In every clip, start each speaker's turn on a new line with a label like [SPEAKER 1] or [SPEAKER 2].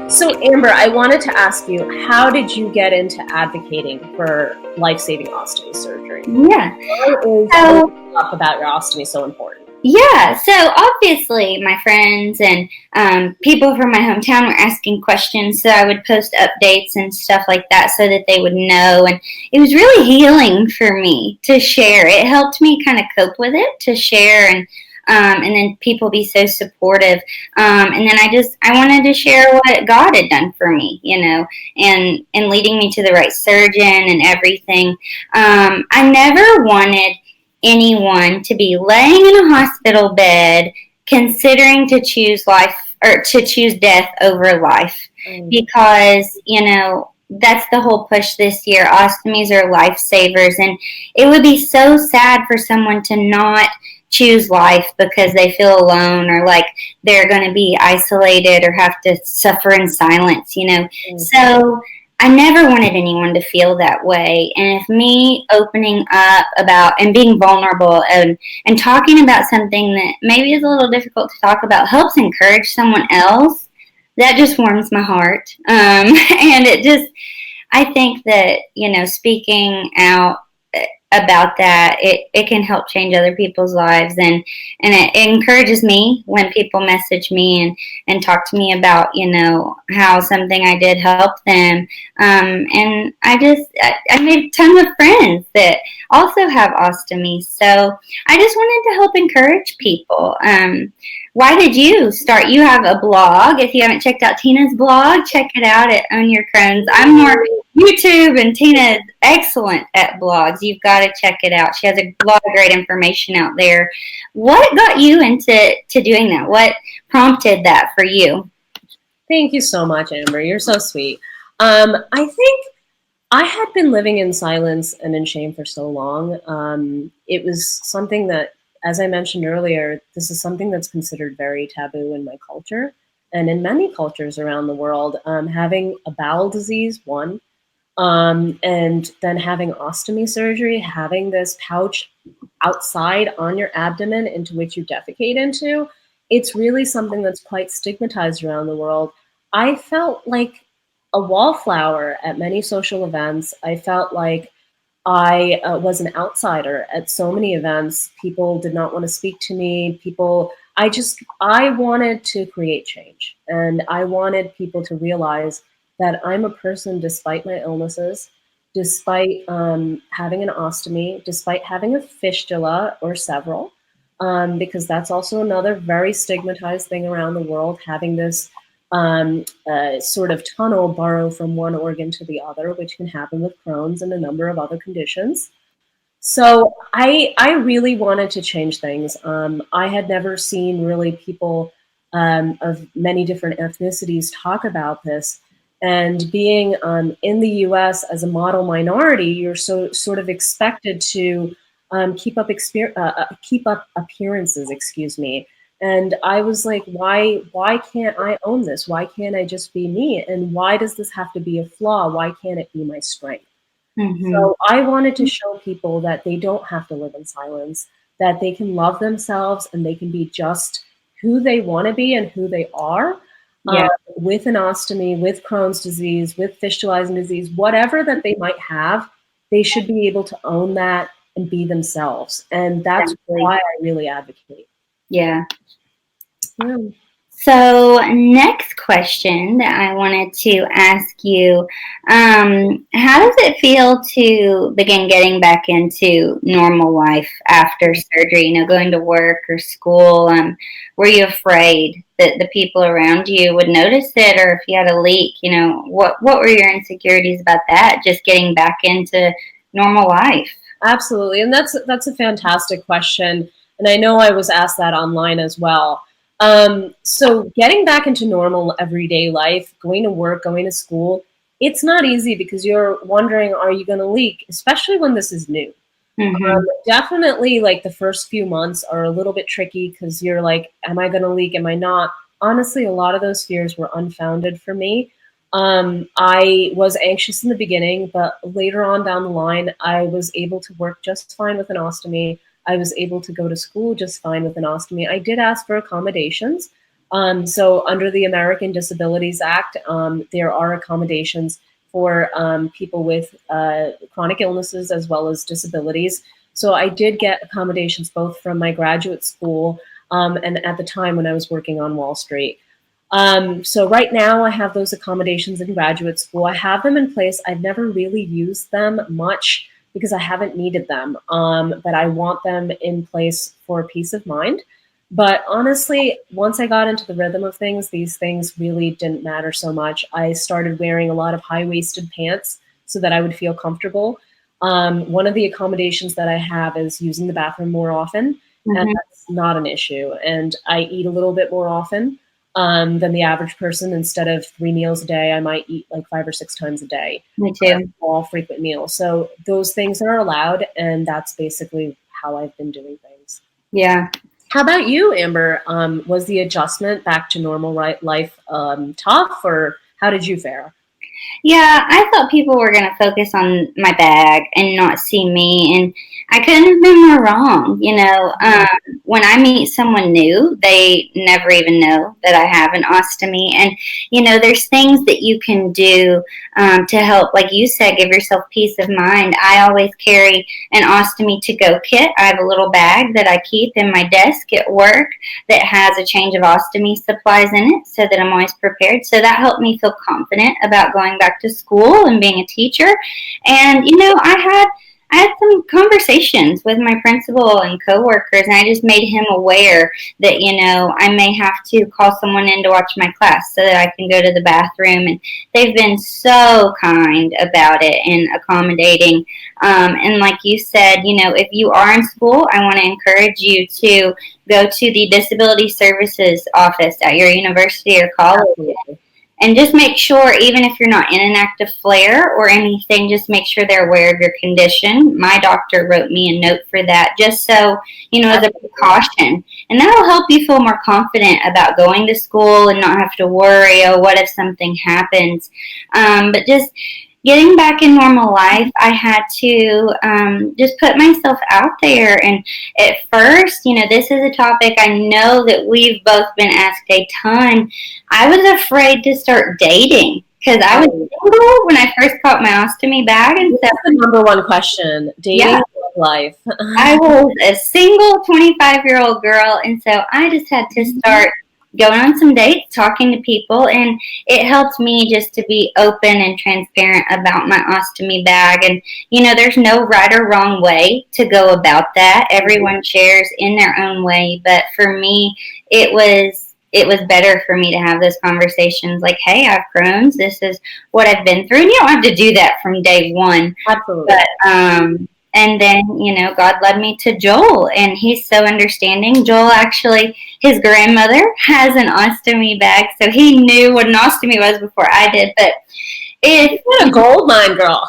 [SPEAKER 1] So Amber, I wanted to ask you, how did you get into advocating for life-saving ostomy surgery?
[SPEAKER 2] Yeah.
[SPEAKER 1] Why is
[SPEAKER 2] So,
[SPEAKER 1] opening up about your ostomy so important?
[SPEAKER 2] yeah. So obviously, my friends and people from my hometown were asking questions, so I would post updates and stuff like that so that they would know. And it was really healing for me to share. It helped me kind of cope with it, to share and then people be so supportive. And then I wanted to share what God had done for me, and leading me to the right surgeon and everything. I never wanted anyone to be laying in a hospital bed considering to choose life or to choose death over life, because that's the whole push this year. Ostomies are lifesavers, and it would be so sad for someone to not choose life because they feel alone or like they're going to be isolated or have to suffer in silence. So I never wanted anyone to feel that way. And if me opening up about and being vulnerable and talking about something that maybe is a little difficult to talk about helps encourage someone else, that just warms my heart. And I think that, speaking out about that, it can help change other people's lives, and it encourages me when people message me and talk to me about how something I did helped them. And I made tons of friends that also have ostomy, so I just wanted to help encourage people. Why did you start? You have a blog. If you haven't checked out Tina's blog, check it out at Own Your Crohn's. I'm more YouTube, and Tina is excellent at blogs. You've got to check it out. She has a lot of great information out there. What got you into doing that? What prompted that for you?
[SPEAKER 1] Thank you so much, Amber. You're so sweet. I think I had been living in silence and in shame for so long. It was something that, as I mentioned earlier, this is something that's considered very taboo in my culture and in many cultures around the world. Having a bowel disease, one, and then having ostomy surgery, having this pouch outside on your abdomen into which you defecate into, it's really something that's quite stigmatized around the world. I felt like a wallflower at many social events. I felt like I was an outsider at so many events. People did not want to speak to me. I wanted to create change. And I wanted people to realize that I'm a person despite my illnesses, despite having an ostomy, despite having a fistula or several, because that's also another very stigmatized thing around the world, having this sort of tunnel burrow from one organ to the other, which can happen with Crohn's and a number of other conditions. So I really wanted to change things. I had never seen really people of many different ethnicities talk about this. And being in the U.S. as a model minority, you're so sort of expected to keep up appearances, excuse me. And I was like, why can't I own this? Why can't I just be me? And why does this have to be a flaw? Why can't it be my strength?
[SPEAKER 2] Mm-hmm.
[SPEAKER 1] So I wanted to show people that they don't have to live in silence, that they can love themselves and they can be just who they want to be and who they are,
[SPEAKER 2] Yeah.
[SPEAKER 1] with an ostomy, with Crohn's disease, with fistulizing disease, whatever that they might have, they should be able to own that and be themselves. And that's
[SPEAKER 2] Exactly.
[SPEAKER 1] why I really advocate.
[SPEAKER 2] Yeah.
[SPEAKER 1] Yeah.
[SPEAKER 2] So, next question that I wanted to ask you, how does it feel to begin getting back into normal life after surgery, going to work or school? Were you afraid that the people around you would notice it, or if you had a leak, what were your insecurities about that, just getting back into normal life?
[SPEAKER 1] Absolutely. And that's a fantastic question. And I know I was asked that online as well. So getting back into normal everyday life, going to work, going to school, it's not easy because you're wondering, are you going to leak, especially when this is new?
[SPEAKER 2] Mm-hmm.
[SPEAKER 1] Definitely, like the first few months are a little bit tricky because you're like, am I going to leak? Am I not? Honestly, a lot of those fears were unfounded for me. I was anxious in the beginning, but later on down the line, I was able to work just fine with an ostomy. I was able to go to school just fine with an ostomy. I did ask for accommodations, So under the American Disabilities Act, there are accommodations for people with chronic illnesses as well as disabilities. So I did get accommodations both from my graduate school and at the time when I was working on Wall Street. So right now I have those accommodations in graduate school. I have them in place. I've never really used them much because I haven't needed them, but I want them in place for peace of mind. But honestly, once I got into the rhythm of things, these things really didn't matter so much. I started wearing a lot of high-waisted pants so that I would feel comfortable. One of the accommodations that I have is using the bathroom more often, and
[SPEAKER 2] Mm-hmm.
[SPEAKER 1] that's not an issue. And I eat a little bit more often than the average person. Instead of 3 meals a day, I might eat like 5 or 6 times a day,
[SPEAKER 2] Me too.
[SPEAKER 1] all frequent meals. So those things are allowed, and that's basically how I've been doing things.
[SPEAKER 2] Yeah.
[SPEAKER 1] How about you, Amber? Was the adjustment back to normal life tough, or how did you fare?
[SPEAKER 2] Yeah, I thought people were going to focus on my bag and not see me. And I couldn't have been more wrong. When I meet someone new, they never even know that I have an ostomy. And, there's things that you can do to help, like you said, give yourself peace of mind. I always carry an ostomy to go kit. I have a little bag that I keep in my desk at work that has a change of ostomy supplies in it so that I'm always prepared. So that helped me feel confident about going back to school and being a teacher. And, I had some conversations with my principal and coworkers, and I just made him aware that, I may have to call someone in to watch my class so that I can go to the bathroom. And they've been so kind about it and accommodating. And like you said, if you are in school, I want to encourage you to go to the disability services office at your university or college
[SPEAKER 1] Absolutely.
[SPEAKER 2] and just make sure, even if you're not in an active flare or anything, just make sure they're aware of your condition. My doctor wrote me a note for that, just so, as a
[SPEAKER 1] Absolutely.
[SPEAKER 2] precaution. And that'll help you feel more confident about going to school and not have to worry, oh, what if something happens? But just getting back in normal life, I had to just put myself out there. And at first, this is a topic I know that we've both been asked a ton. I was afraid to start dating because I was
[SPEAKER 1] Oh,
[SPEAKER 2] single when I first caught my ostomy bag. And
[SPEAKER 1] this
[SPEAKER 2] so,
[SPEAKER 1] is the number one question: dating
[SPEAKER 2] yeah,
[SPEAKER 1] or life.
[SPEAKER 2] I was a single 25-year-old girl. And so I just had to start going on some dates, talking to people. And it helped me just to be open and transparent about my ostomy bag. And, there's no right or wrong way to go about that. Everyone shares in their own way. But for me, it was better for me to have those conversations like, hey, I have Crohn's. This is what I've been through. And you don't have to do that from day one.
[SPEAKER 1] Absolutely.
[SPEAKER 2] But and then, God led me to Joel, and he's so understanding. Joel actually, his grandmother has an ostomy bag, so he knew what an ostomy was before I did. But if
[SPEAKER 1] What a gold mine, girl.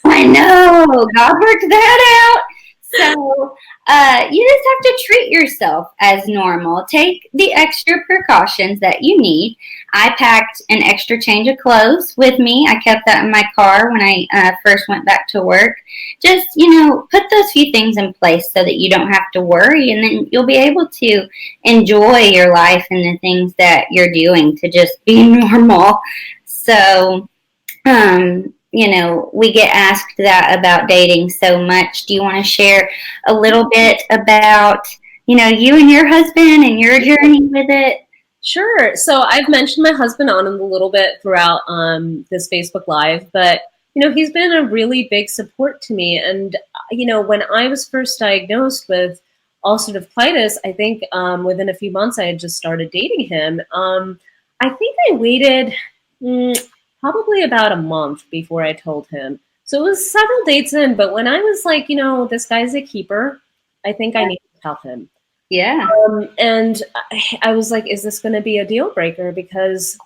[SPEAKER 2] I know, God worked that out. So you just have to treat yourself as normal. Take the extra precautions that you need. I packed an extra change of clothes with me. I kept that in my car when I first went back to work. Just, put those few things in place so that you don't have to worry, and then you'll be able to enjoy your life and the things that you're doing to just be normal. So, we get asked that about dating so much. Do you want to share a little bit about, you and your husband and your journey with it?
[SPEAKER 1] Sure. So I've mentioned my husband on him a little bit throughout this Facebook Live, but he's been a really big support to me. And when I was first diagnosed with ulcerative colitis, I think within a few months I had just started dating him. I think I waited probably about a month before I told him. So it was several dates in, but when I was like, this guy's a keeper, I think I need to tell him.
[SPEAKER 2] Yeah.
[SPEAKER 1] And I was like, is this going to be a deal breaker? Because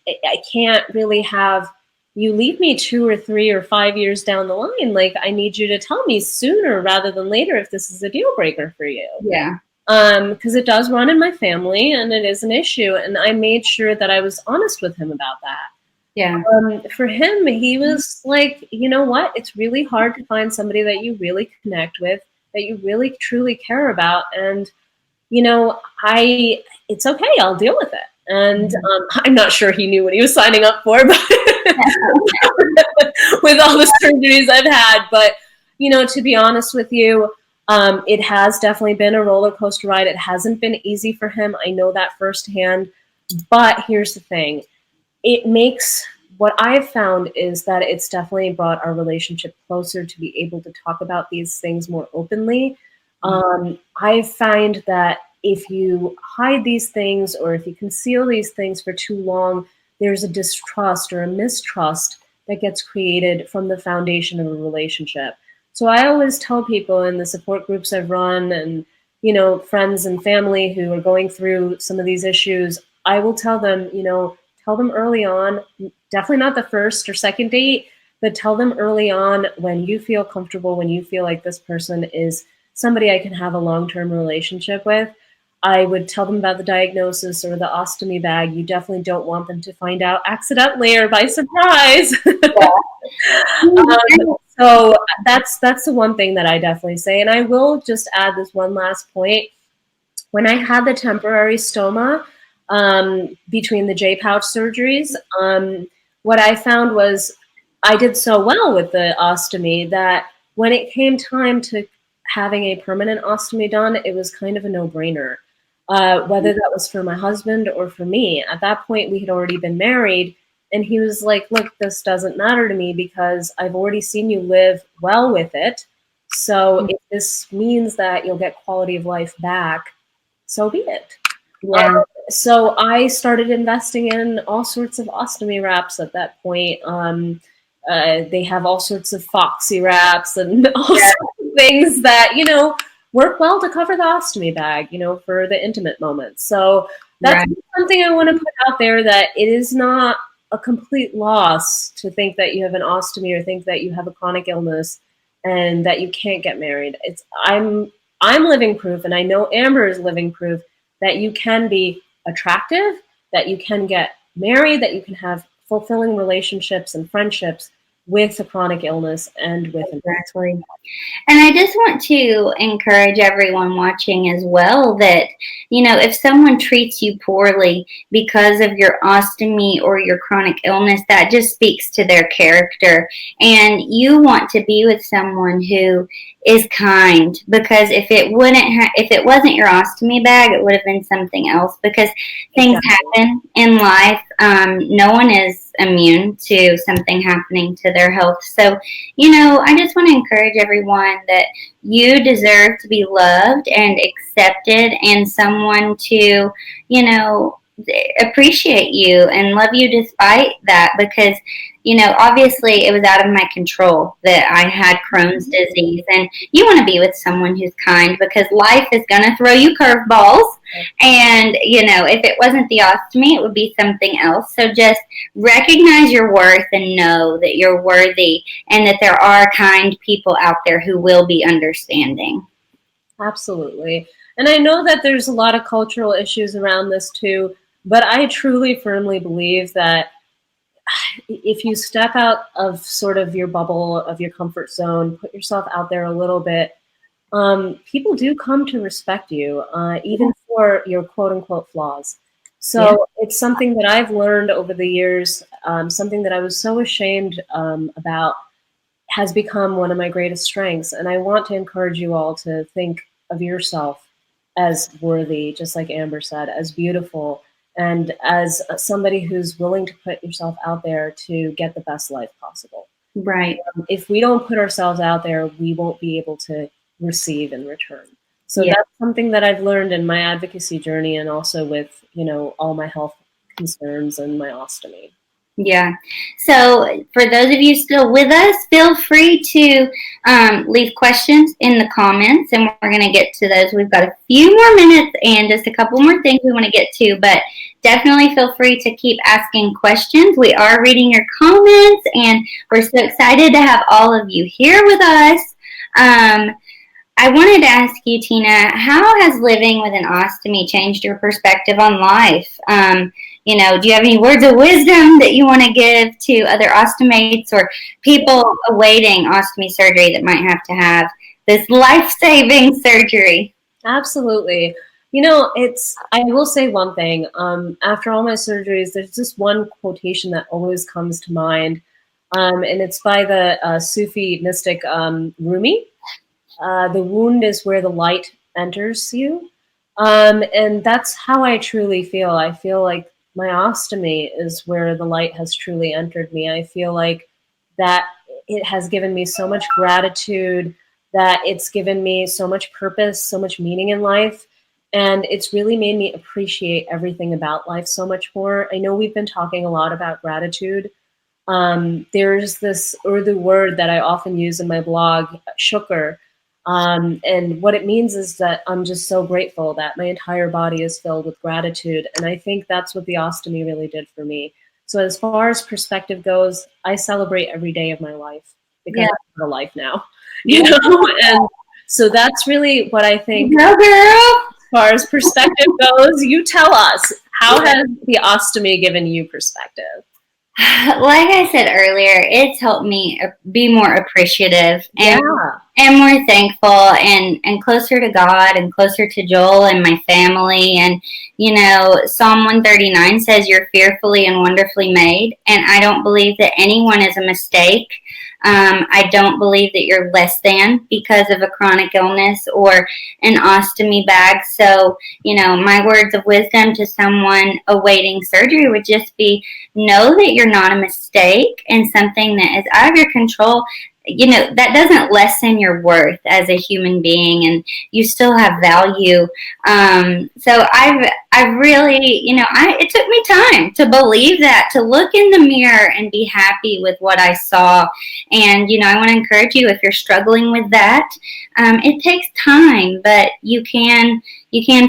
[SPEAKER 1] I can't really have you leave me 2 or 3 or 5 years down the line. Like, I need you to tell me sooner rather than later if this is a deal breaker for you.
[SPEAKER 2] Yeah.
[SPEAKER 1] Because it does run in my family and it is an issue. And I made sure that I was honest with him about that.
[SPEAKER 2] Yeah.
[SPEAKER 1] For him, he was like, you know what? It's really hard to find somebody that you really connect with, that you really truly care about. And, it's okay. I'll deal with it. And I'm not sure he knew what he was signing up for, but with all the surgeries I've had. But, to be honest with you, it has definitely been a roller coaster ride. It hasn't been easy for him. I know that firsthand. But here's the thing. It makes what I've found is that it's definitely brought our relationship closer to be able to talk about these things more openly. I find that if you hide these things or if you conceal these things for too long, there's a distrust or a mistrust that gets created from the foundation of a relationship. So I always tell people in the support groups I've run and, friends and family who are going through some of these issues, I will tell them, tell them early on, definitely not the first or second date, but tell them early on when you feel comfortable, when you feel like this person is somebody I can have a long-term relationship with. I would tell them about the diagnosis or the ostomy bag. You definitely don't want them to find out accidentally or by surprise. So that's the one thing that I definitely say. And I will just add this one last point. When I had the temporary stoma between the J pouch surgeries, what I found was I did so well with the ostomy that when it came time to having a permanent ostomy done, it was kind of a no-brainer. Whether that was for my husband or for me. At that point, we had already been married, and he was like, look, this doesn't matter to me because I've already seen you live well with it. So if this means that you'll get quality of life back, so be it.
[SPEAKER 2] Yeah.
[SPEAKER 1] So I started investing in all sorts of ostomy wraps at that point. They have all sorts of Foxy wraps and all sorts of things that, work well to cover the ostomy bag, for the intimate moments. So that's something I want to put out there, that it is not a complete loss to think that you have an ostomy or think that you have a chronic illness and that you can't get married. I'm living proof, and I know Amber is living proof that you can be attractive, that you can get married, that you can have fulfilling relationships and friendships with a chronic illness and with
[SPEAKER 2] exactly. And I just want to encourage everyone watching as well that, if someone treats you poorly because of your ostomy or your chronic illness, that just speaks to their character. And you want to be with someone who is kind, because if it wasn't your ostomy bag, it would have been something else, because things happen in life. No one is immune to something happening to their health. So, I just want to encourage everyone that you deserve to be loved and accepted, and someone to, appreciate you and love you despite that, because obviously it was out of my control that I had Crohn's disease, and you want to be with someone who's kind, because life is going to throw you curveballs, and if it wasn't the ostomy, it would be something else. So just recognize your worth and know that you're worthy, and that there are kind people out there who will be understanding.
[SPEAKER 1] Absolutely. And I know that there's a lot of cultural issues around this too, but I truly firmly believe that if you step out of sort of your bubble, of your comfort zone, put yourself out there a little bit, people do come to respect you, even for your quote unquote flaws. So it's something that I've learned over the years, something that I was so ashamed about has become one of my greatest strengths. And I want to encourage you all to think of yourself as worthy, just like Amber said, as beautiful, and as somebody who's willing to put yourself out there to get the best life possible.
[SPEAKER 2] Right.
[SPEAKER 1] If we don't put ourselves out there, we won't be able to receive in return. So that's something that I've learned in my advocacy journey, and also with, all my health concerns and my ostomy.
[SPEAKER 2] Yeah. So for those of you still with us, feel free to leave questions in the comments, and we're going to get to those. We've got a few more minutes and just a couple more things we want to get to, but definitely feel free to keep asking questions. We are reading your comments, and we're so excited to have all of you here with us. I wanted to ask you, Tina, how has living with an ostomy changed your perspective on life? Do you have any words of wisdom that you want to give to other ostomates or people awaiting ostomy surgery that might have to have this life-saving surgery?
[SPEAKER 1] Absolutely. I will say one thing. After all my surgeries, there's just one quotation that always comes to mind. And it's by the Sufi mystic Rumi. The wound is where the light enters you. And that's how I truly feel. I feel like my ostomy is where the light has truly entered me. I feel like that it has given me so much gratitude, that it's given me so much purpose, so much meaning in life. And it's really made me appreciate everything about life so much more. I know we've been talking a lot about gratitude. There's this Urdu word that I often use in my blog, shukr. And what it means is that I'm just so grateful that my entire body is filled with gratitude. And I think that's what the ostomy really did for me. So as far as perspective goes, I celebrate every day of my life because
[SPEAKER 2] Yeah.
[SPEAKER 1] I have a life now, you know? And so that's really what I think.
[SPEAKER 2] No, girl.
[SPEAKER 1] As far as perspective goes, you tell us, how has the ostomy given you perspective?
[SPEAKER 2] Like I said earlier, it's helped me be more appreciative
[SPEAKER 1] Yeah.
[SPEAKER 2] and more thankful and closer to God and closer to Joel and my family. And, Psalm 139 says you're fearfully and wonderfully made. And I don't believe that anyone is a mistake. I don't believe that you're less than because of a chronic illness or an ostomy bag. So, my words of wisdom to someone awaiting surgery would just be know that you're not a mistake and something that is out of your control. That doesn't lessen your worth as a human being, and you still have value. So I've really, it took me time to believe that, to look in the mirror and be happy with what I saw. And, I want to encourage you, if you're struggling with that, it takes time, but you can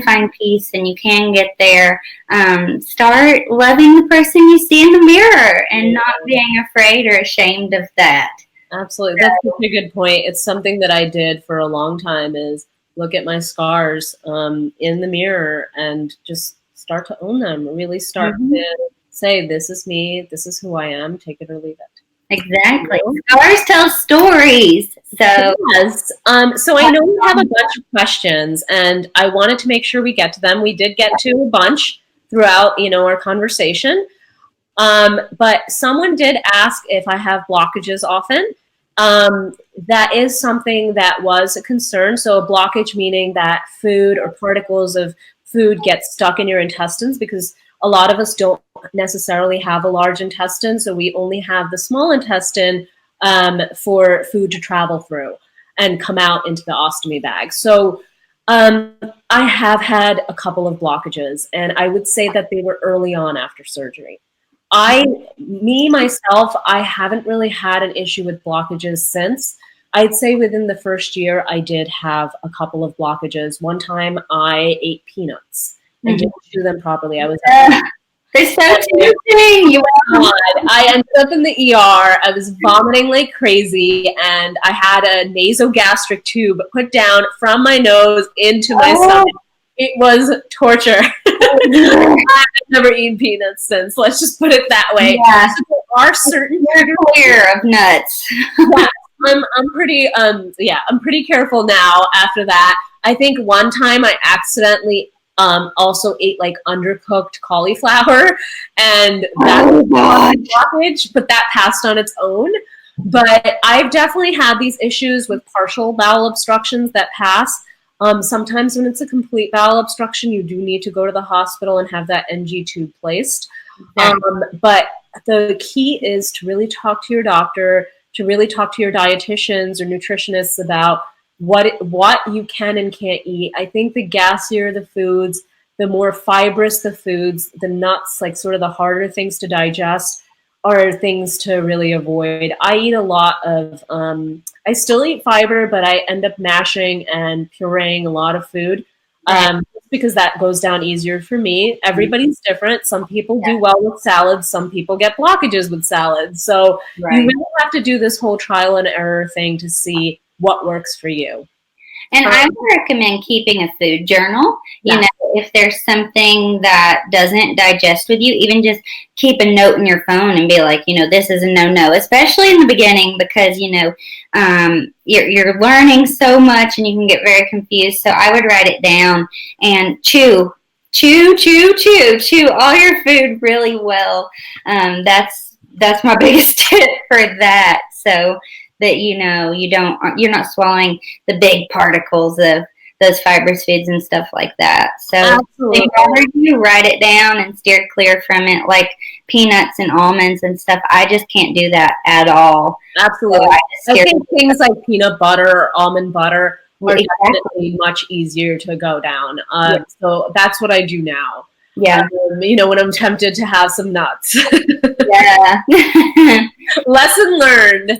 [SPEAKER 2] find peace and you can get there. Start loving the person you see in the mirror and not being afraid or ashamed of that.
[SPEAKER 1] Absolutely. That's such a good point. It's something that I did for a long time, is look at my scars in the mirror and just start to own them. Really start to say, this is me, this is who I am, take it or leave it.
[SPEAKER 2] Exactly. Scars tell stories. So
[SPEAKER 1] yes. So I know we have a bunch of questions, and I wanted to make sure we get to them. We did get to a bunch throughout, our conversation. But someone did ask if I have blockages often. That is something that was a concern. So a blockage meaning that food or particles of food get stuck in your intestines, because a lot of us don't necessarily have a large intestine. So we only have the small intestine for food to travel through and come out into the ostomy bag. So I have had a couple of blockages, and I would say that they were early on after surgery. Myself, I haven't really had an issue with blockages since. I'd say within the first year, I did have a couple of blockages. One time I ate peanuts and didn't chew them properly. I was
[SPEAKER 2] they're so tempting.
[SPEAKER 1] I ended up in the ER. I was vomiting like crazy, and I had a nasogastric tube put down from my nose into my stomach. It was torture. I've never eaten peanuts since. Let's just put it that way.
[SPEAKER 2] Yeah.
[SPEAKER 1] So there are certain
[SPEAKER 2] clear of nuts.
[SPEAKER 1] Yeah, I'm pretty I'm pretty careful now after that. I think one time I accidentally also ate like undercooked cauliflower, and that was a blockage, but that passed on its own. But I've definitely had these issues with partial bowel obstructions that pass. Sometimes when it's a complete bowel obstruction, you do need to go to the hospital and have that NG tube placed. But the key is to really talk to your doctor, to really talk to your dietitians or nutritionists about what you can and can't eat. I think the gassier the foods, the more fibrous the foods, the nuts, like sort of the harder things to digest, are things to really avoid. I eat a lot of, I still eat fiber, but I end up mashing and pureeing a lot of food because that goes down easier for me. Everybody's different. Some people do well with salads. Some people get blockages with salads. So you really have to do this whole trial and error thing to see what works for you.
[SPEAKER 2] And I would recommend keeping a food journal.
[SPEAKER 1] Yeah.
[SPEAKER 2] You know, if there's something that doesn't digest with you, even just keep a note in your phone and be like, you know, this is a no-no, especially in the beginning because, you know, you're learning so much and you can get very confused. So I would write it down and chew all your food really well. That's my biggest tip for that. So that you know you're not swallowing the big particles of those fibrous foods and stuff like that. So
[SPEAKER 1] Absolutely.
[SPEAKER 2] if ever you write it down and steer clear from it, like peanuts and almonds and stuff, I just can't do that at all.
[SPEAKER 1] Absolutely.
[SPEAKER 2] So
[SPEAKER 1] I think things like peanut butter or almond butter are
[SPEAKER 2] exactly.
[SPEAKER 1] definitely much easier to go down. So that's what I do now.
[SPEAKER 2] Yeah.
[SPEAKER 1] You know, when I'm tempted to have some nuts.
[SPEAKER 2] Yeah.
[SPEAKER 1] Lesson learned.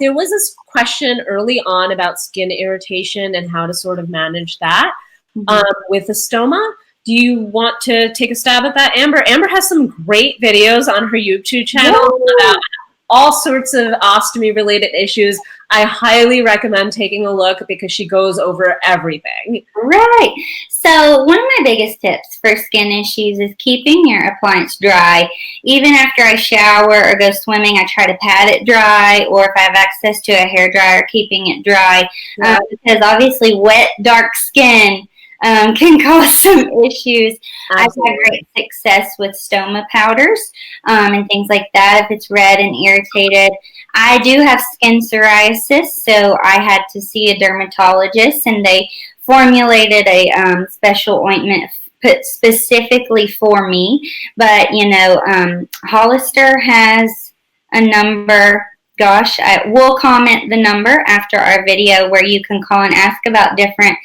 [SPEAKER 1] There was this question early on about skin irritation and how to sort of manage that with the stoma. Do you want to take a stab at that, Amber? Amber has some great videos on her YouTube channel about all sorts of ostomy-related issues. I highly recommend taking a look because she goes over everything.
[SPEAKER 2] Right. So one of my biggest tips for skin issues is keeping your appliance dry. Even after I shower or go swimming, I try to pad it dry, or if I have access to a hair dryer, keeping it dry. Because obviously wet, dark skin can cause some issues.
[SPEAKER 1] Absolutely.
[SPEAKER 2] I've had great success with stoma powders and things like that if it's red and irritated. I do have skin psoriasis, so I had to see a dermatologist, and they formulated a special ointment put specifically for me. But, you know, Hollister has a number. Gosh, we'll comment the number after our video where you can call and ask about different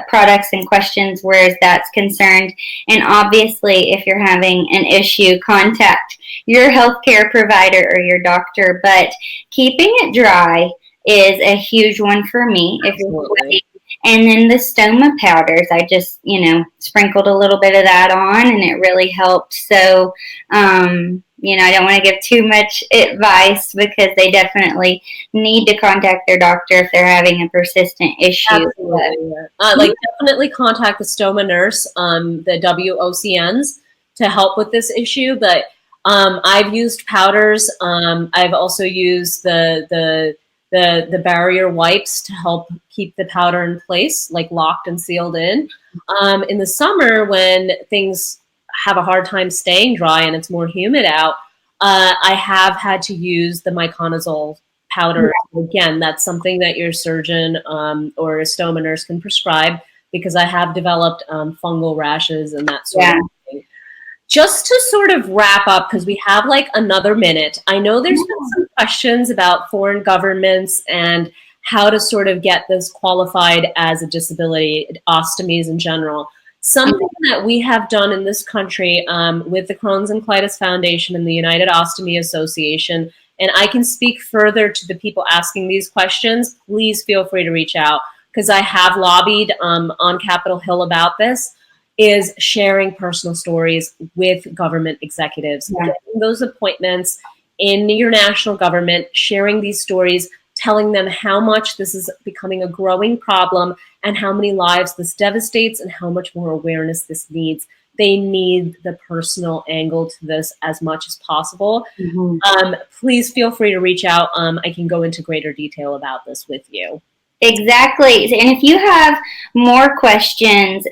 [SPEAKER 2] products and questions where that's concerned. And obviously, if you're having an issue, contact your healthcare provider or your doctor. But keeping it dry is a huge one for me. If you're sweating. And then the stoma powders, I just, you know, sprinkled a little bit of that on, and it really helped. So, you know, I don't want to give too much advice because they definitely need to contact their doctor if they're having a persistent issue.
[SPEAKER 1] Absolutely. Like definitely contact the stoma nurse, the WOCNs, to help with this issue. But I've used powders. I've also used the barrier wipes to help keep the powder in place, like locked and sealed in. In the summer, when things have a hard time staying dry and it's more humid out, I have had to use the miconazole powder. Again, that's something that your surgeon or a stoma nurse can prescribe because I have developed fungal rashes and that sort of thing. Just to sort of wrap up, because we have like another minute, I know there's been some questions about foreign governments and how to sort of get this qualified as a disability, ostomies in general. Something that we have done in this country with the Crohn's and Colitis Foundation and the United Ostomy Association, and I can speak further to the people asking these questions, please feel free to reach out, because I have lobbied on Capitol Hill about this, is sharing personal stories with government executives, getting those appointments in your national government, sharing these stories, telling them how much this is becoming a growing problem and how many lives this devastates and how much more awareness this needs. They need the personal angle to this as much as possible. Please feel free to reach out. I can go into greater detail about this with you.
[SPEAKER 2] Exactly. And if you have more questions,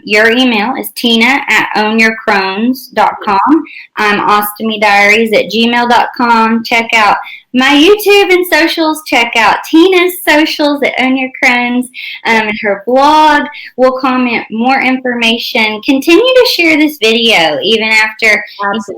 [SPEAKER 2] your email is tina@ownyourcrohns.com. I'm OstomyDiaries@gmail.com. Check out my YouTube and socials. Check out Tina's socials at Own Your Crohn's and her blog. We'll comment more information. Continue to share this video even after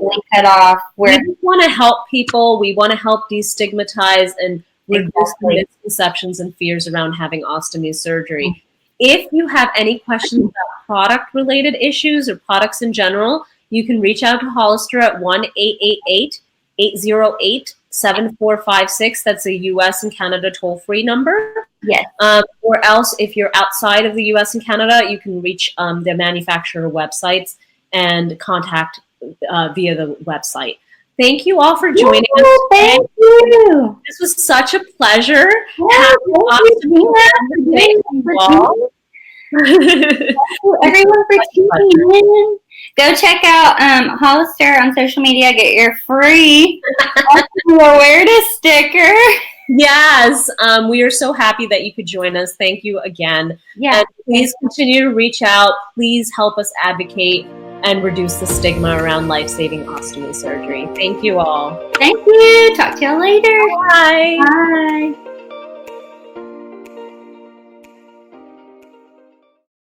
[SPEAKER 2] we cut off. We
[SPEAKER 1] just want to help people. We want to help destigmatize and reduce the misconceptions and fears around having ostomy surgery. If you have any questions about product-related issues or products in general, you can reach out to Hollister at 1-888-808-7456. That's a U.S. and Canada toll-free number.
[SPEAKER 2] Yes.
[SPEAKER 1] Or else, if you're outside of the U.S. and Canada, you can reach the manufacturer websites and contact via the website. Thank you all for joining us today.
[SPEAKER 2] Thank you.
[SPEAKER 1] This was such a pleasure.
[SPEAKER 2] Yeah,
[SPEAKER 1] Happy
[SPEAKER 2] thank
[SPEAKER 1] Ostomy
[SPEAKER 2] you,
[SPEAKER 1] Day
[SPEAKER 2] Gina,
[SPEAKER 1] to you
[SPEAKER 2] for
[SPEAKER 1] all.
[SPEAKER 2] tuning everyone for tuning in. Go check out Hollister on social media. Get your free awareness sticker.
[SPEAKER 1] Yes, we are so happy that you could join us. Thank you again.
[SPEAKER 2] Yeah.
[SPEAKER 1] And please continue to reach out. Please help us advocate and reduce the stigma around life-saving ostomy surgery. Thank you all.
[SPEAKER 2] Thank you. Talk to you later.
[SPEAKER 1] Bye.
[SPEAKER 2] Bye.